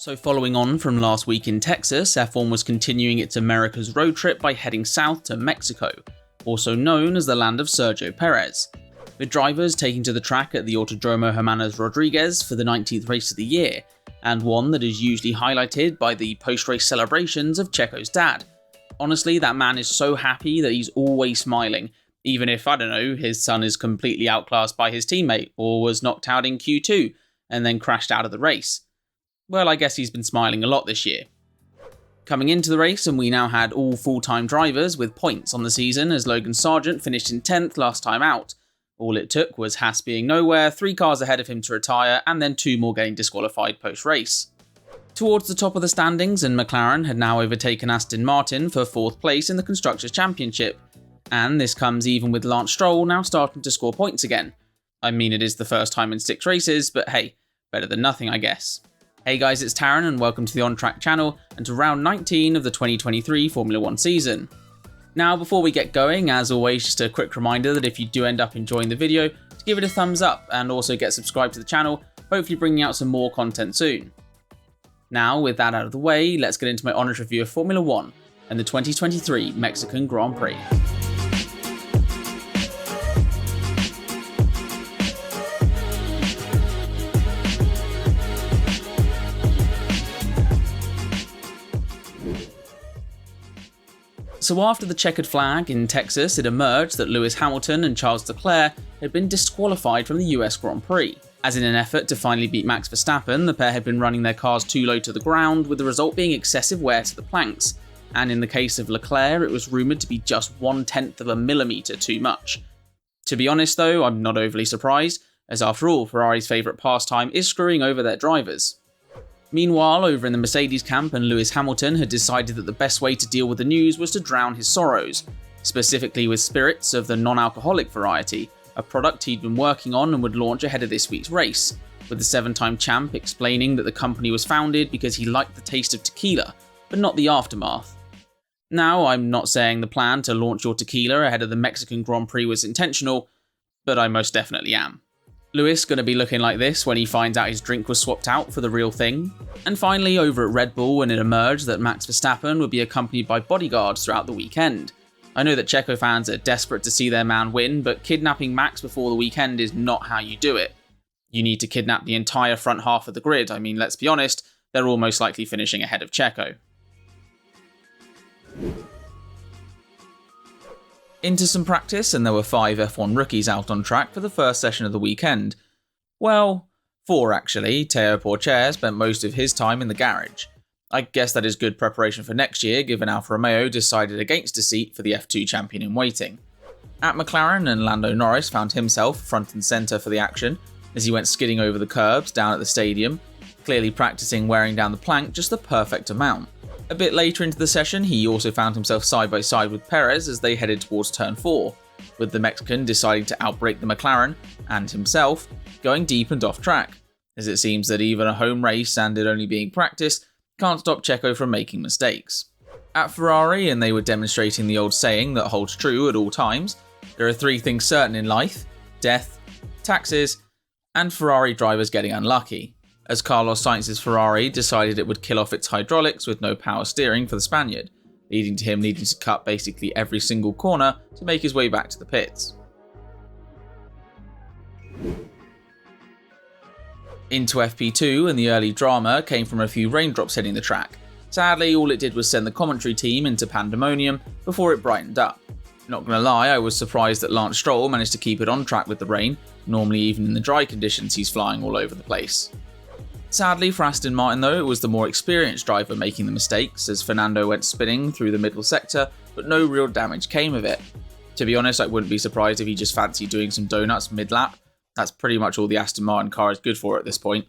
So following on from last week in Texas, F1 was continuing its America's road trip by heading south to Mexico, also known as the land of Sergio Perez, with drivers taking to the track at the Autodromo Hermanes Rodriguez for the 19th race of the year, and one that is usually highlighted by the post-race celebrations of Checo's dad. Honestly, that man is so happy that he's always smiling, even if, I don't know, his son is completely outclassed by his teammate, or was knocked out in Q2, and then crashed out of the race. Well, I guess he's been smiling a lot this year. Coming into the race, and we now had all full-time drivers with points on the season, as Logan Sargent finished in 10th last time out. All it took was Haas being nowhere, 3 cars ahead of him to retire, and then 2 more getting disqualified post-race. Towards the top of the standings, and McLaren had now overtaken Aston Martin for 4th place in the Constructors' Championship. And this comes even with Lance Stroll now starting to score points again. I mean, it is the first time in 6 races, but hey, better than nothing, I guess. Hey guys, it's Taron and welcome to the On Track channel and to round 19 of the 2023 Formula 1 season. Now, before we get going, as always, just a quick reminder that if you do end up enjoying the video, to give it a thumbs up and also get subscribed to the channel, hopefully bringing out some more content soon. Now, with that out of the way, let's get into my honest review of Formula 1 and the 2023 Mexican Grand Prix. So after the checkered flag in Texas, it emerged that Lewis Hamilton and Charles Leclerc had been disqualified from the US Grand Prix. As in an effort to finally beat Max Verstappen, the pair had been running their cars too low to the ground, with the result being excessive wear to the planks. And in the case of Leclerc, it was rumoured to be just 1/10 of a millimetre too much. To be honest though, I'm not overly surprised, as after all, Ferrari's favourite pastime is screwing over their drivers. Meanwhile, over in the Mercedes camp, and Lewis Hamilton had decided that the best way to deal with the news was to drown his sorrows, specifically with spirits of the non-alcoholic variety, a product he'd been working on and would launch ahead of this week's race, with the 7-time champ explaining that the company was founded because he liked the taste of tequila, but not the aftermath. Now, I'm not saying the plan to launch your tequila ahead of the Mexican Grand Prix was intentional, but I most definitely am. Lewis going to be looking like this when he finds out his drink was swapped out for the real thing. And finally, over at Red Bull, when it emerged that Max Verstappen would be accompanied by bodyguards throughout the weekend. I know that Checo fans are desperate to see their man win, but kidnapping Max before the weekend is not how you do it. You need to kidnap the entire front half of the grid. I mean, let's be honest, they're all most likely finishing ahead of Checo. Into some practice, and there were 5 F1 rookies out on track for the first session of the weekend. Well, 4 actually. Teo Porcher spent most of his time in the garage. I guess that is good preparation for next year, given Alfa Romeo decided against a seat for the F2 champion in waiting. At McLaren, and Lando Norris found himself front and centre for the action, as he went skidding over the curbs down at the stadium, clearly practicing wearing down the plank just the perfect amount. A bit later into the session, he also found himself side by side with Perez as they headed towards turn 4, with the Mexican deciding to outbrake the McLaren, and himself, going deep and off track, as it seems that even a home race and it only being practice can't stop Checo from making mistakes. At Ferrari, and they were demonstrating the old saying that holds true at all times, there are 3 things certain in life: death, taxes, and Ferrari drivers getting unlucky, as Carlos Sainz's Ferrari decided it would kill off its hydraulics with no power steering for the Spaniard, leading to him needing to cut basically every single corner to make his way back to the pits. Into FP2, and the early drama came from a few raindrops hitting the track. Sadly, all it did was send the commentary team into pandemonium before it brightened up. Not gonna lie, I was surprised that Lance Stroll managed to keep it on track with the rain. Normally, even in the dry conditions, he's flying all over the place. Sadly for Aston Martin though, it was the more experienced driver making the mistakes, as Fernando went spinning through the middle sector, but no real damage came of it. To be honest, I wouldn't be surprised if he just fancied doing some donuts mid-lap. That's pretty much all the Aston Martin car is good for at this point.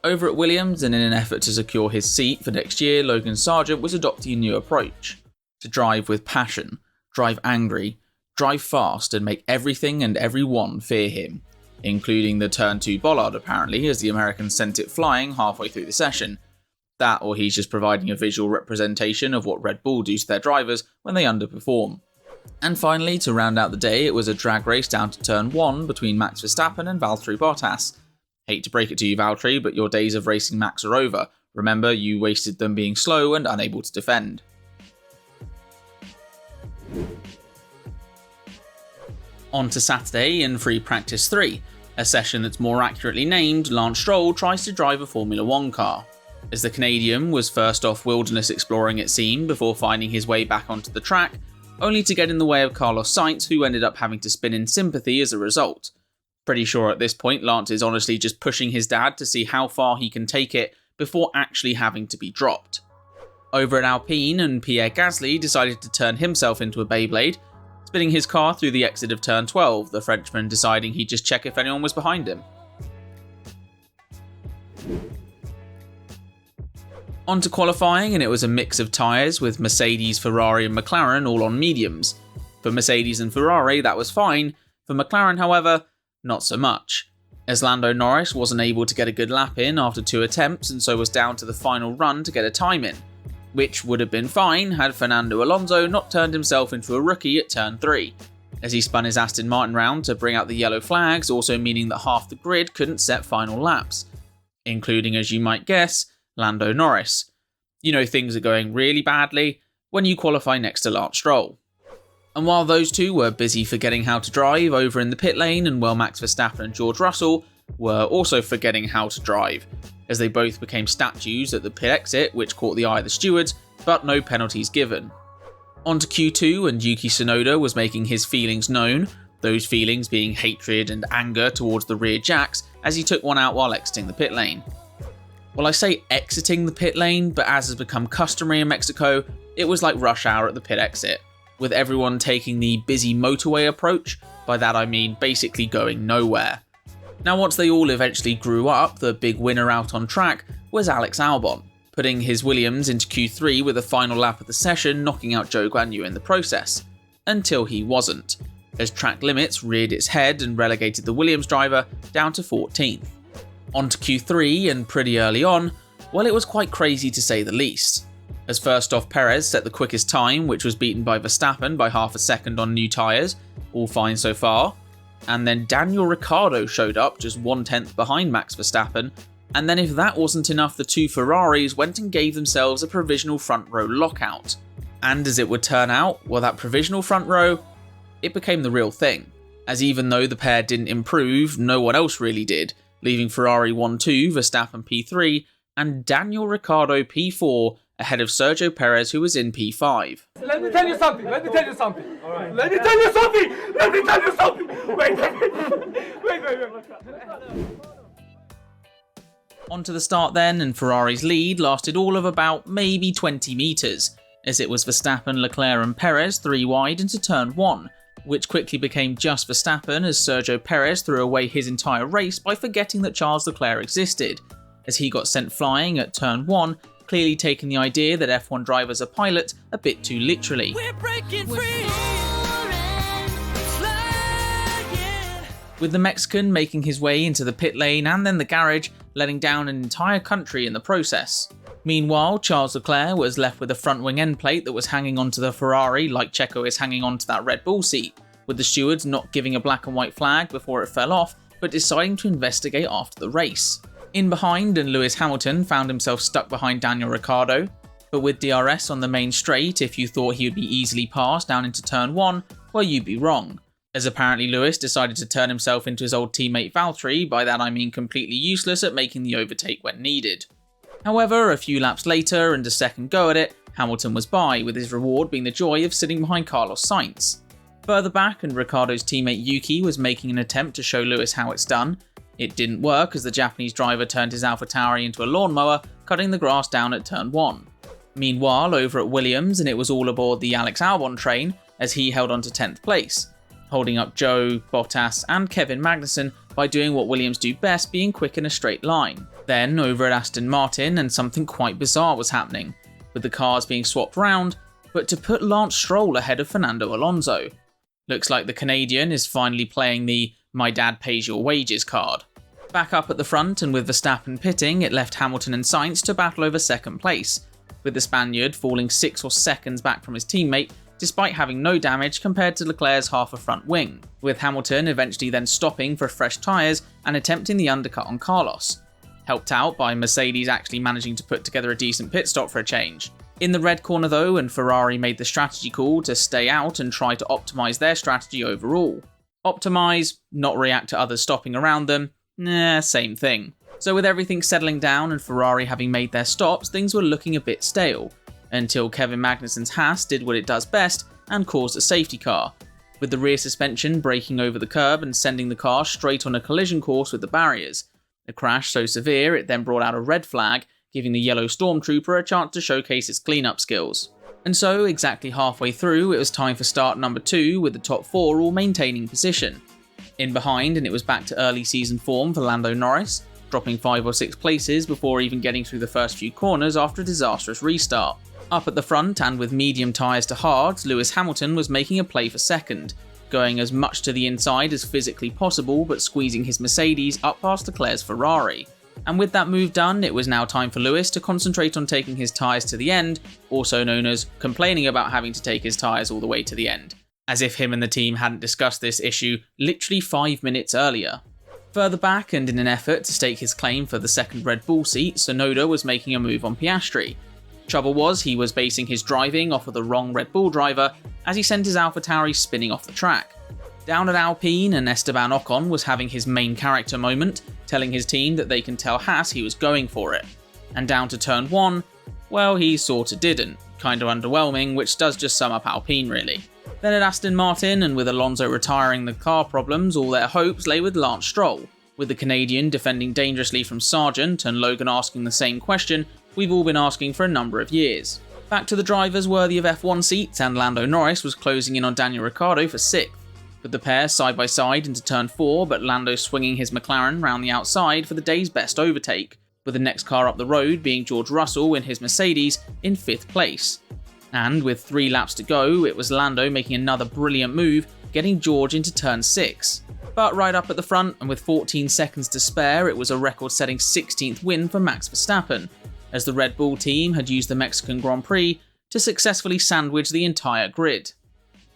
Over at Williams, and in an effort to secure his seat for next year, Logan Sargent was adopting a new approach: to drive with passion, drive angry, drive fast, and make everything and everyone fear him, including the turn 2 bollard apparently, as the American sent it flying halfway through the session. That, or he's just providing a visual representation of what Red Bull do to their drivers when they underperform. And finally, to round out the day, it was a drag race down to turn 1 between Max Verstappen and Valtteri Bottas. Hate to break it to you, Valtteri, but your days of racing Max are over. Remember, you wasted them being slow and unable to defend. On to Saturday in Free Practice 3, a session that's more accurately named Lance Stroll tries to drive a Formula 1 car. As the Canadian was first off wilderness exploring it seemed before finding his way back onto the track, only to get in the way of Carlos Sainz, who ended up having to spin in sympathy as a result. Pretty sure at this point Lance is honestly just pushing his dad to see how far he can take it before actually having to be dropped. Over at Alpine, and Pierre Gasly decided to turn himself into a Beyblade, spinning his car through the exit of turn 12, the Frenchman deciding he'd just check if anyone was behind him. On to qualifying, and it was a mix of tyres with Mercedes, Ferrari and McLaren all on mediums. For Mercedes and Ferrari that was fine, for McLaren however, not so much, as Lando Norris wasn't able to get a good lap in after 2 attempts and so was down to the final run to get a time in, which would have been fine had Fernando Alonso not turned himself into a rookie at turn 3, as he spun his Aston Martin round to bring out the yellow flags, also meaning that half the grid couldn't set final laps, including, as you might guess, Lando Norris. You know things are going really badly when you qualify next to Lance Stroll. And while those two were busy forgetting how to drive over in the pit lane, and while Max Verstappen and George Russell were also forgetting how to drive, as they both became statues at the pit exit, which caught the eye of the stewards, but no penalties given. On to Q2, and Yuki Tsunoda was making his feelings known, those feelings being hatred and anger towards the rear jacks as he took one out while exiting the pit lane. Well, I say exiting the pit lane, but as has become customary in Mexico, it was like rush hour at the pit exit, with everyone taking the busy motorway approach. By that I mean basically going nowhere. Now once they all eventually grew up, the big winner out on track was Alex Albon, putting his Williams into Q3 with a final lap of the session, knocking out Zhou Guanyu in the process. Until he wasn't, as track limits reared its head and relegated the Williams driver down to 14th. On to Q3, and pretty early on, well, it was quite crazy to say the least. As first off, Perez set the quickest time, which was beaten by Verstappen by half a second on new tyres, all fine so far. And then Daniel Ricciardo showed up just 1/10 behind Max Verstappen, and then if that wasn't enough, the two Ferraris went and gave themselves a provisional front row lockout. And as it would turn out, well, that provisional front row, it became the real thing, as even though the pair didn't improve, no one else really did, leaving Ferrari 1-2, Verstappen P3, and Daniel Ricciardo P4 ahead of Sergio Perez, who was in P5. Let me tell you something. All right. Let me tell you something. Wait. On to the start then, and Ferrari's lead lasted all of about maybe 20 metres, as it was Verstappen, Leclerc and Perez 3 wide into turn 1, which quickly became just Verstappen as Sergio Perez threw away his entire race by forgetting that Charles Leclerc existed, as he got sent flying at turn 1, clearly taking the idea that F1 drivers are pilots a bit too literally. We're breaking free. With the Mexican making his way into the pit lane and then the garage, letting down an entire country in the process. Meanwhile, Charles Leclerc was left with a front wing end plate that was hanging onto the Ferrari like Checo is hanging onto that Red Bull seat, with the stewards not giving a black and white flag before it fell off, but deciding to investigate after the race. In behind, and Lewis Hamilton found himself stuck behind Daniel Ricciardo, but with DRS on the main straight, if you thought he would be easily passed down into turn 1, well, you'd be wrong, as apparently Lewis decided to turn himself into his old teammate Valtteri, by that I mean completely useless at making the overtake when needed. However, a few laps later and a second go at it, Hamilton was by, with his reward being the joy of sitting behind Carlos Sainz. Further back, and Ricciardo's teammate Yuki was making an attempt to show Lewis how it's done. It didn't work as the Japanese driver turned his AlphaTauri into a lawnmower, cutting the grass down at turn 1. Meanwhile, over at Williams, and it was all aboard the Alex Albon train, as he held on to 10th place, holding up Zhou, Bottas and Kevin Magnussen by doing what Williams do best, being quick in a straight line. Then, over at Aston Martin, and something quite bizarre was happening, with the cars being swapped round, but to put Lance Stroll ahead of Fernando Alonso. Looks like the Canadian is finally playing the "my dad pays your wages" card. Back up at the front, and with Verstappen pitting, it left Hamilton and Sainz to battle over second place, with the Spaniard falling 6 or seconds back from his teammate, despite having no damage compared to Leclerc's half a front wing, with Hamilton eventually then stopping for fresh tyres and attempting the undercut on Carlos. helped out by Mercedes actually managing to put together a decent pit stop for a change. In the red corner though, and Ferrari made the strategy call to stay out and try to optimise their strategy overall. Optimise, not react to others stopping around them, same thing. So with everything settling down and Ferrari having made their stops, things were looking a bit stale, until Kevin Magnussen's Haas did what it does best and caused a safety car, with the rear suspension breaking over the curb and sending the car straight on a collision course with the barriers. A crash so severe it then brought out a red flag, giving the yellow stormtrooper a chance to showcase its cleanup skills. And so, exactly halfway through, it was time for start number 2 with the top 4 all maintaining position. In behind, and it was back to early season form for Lando Norris, dropping 5 or 6 places before even getting through the first few corners after a disastrous restart. Up at the front, and with medium tyres to hards, Lewis Hamilton was making a play for second, going as much to the inside as physically possible but squeezing his Mercedes up past Leclerc's Ferrari. And with that move done, it was now time for Lewis to concentrate on taking his tyres to the end, also known as complaining about having to take his tyres all the way to the end. As if him and the team hadn't discussed this issue literally 5 minutes earlier. Further back, and in an effort to stake his claim for the second Red Bull seat, Tsunoda was making a move on Piastri. Trouble was, he was basing his driving off of the wrong Red Bull driver as he sent his AlphaTauri spinning off the track. Down at Alpine, and Esteban Ocon was having his main character moment, telling his team that they can tell Haas he was going for it. And down to turn 1, well, he sorta didn't. Kinda underwhelming, which does just sum up Alpine really. Then at Aston Martin, and with Alonso retiring the car problems, all their hopes lay with Lance Stroll, with the Canadian defending dangerously from Sargent and Logan asking the same question we've all been asking for a number of years. Back to the drivers worthy of F1 seats, and Lando Norris was closing in on Daniel Ricciardo for 6th. With the pair side by side into turn 4, but Lando swinging his McLaren round the outside for the day's best overtake, with the next car up the road being George Russell in his Mercedes in 5th place. And with 3 laps to go, it was Lando making another brilliant move, getting George into turn 6. But right up at the front, and with 14 seconds to spare, it was a record-setting 16th win for Max Verstappen, as the Red Bull team had used the Mexican Grand Prix to successfully sandwich the entire grid.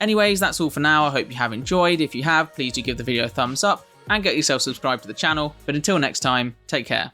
Anyways, that's all for now. I hope you have enjoyed. If you have, please do give the video a thumbs up and get yourself subscribed to the channel. But until next time, take care.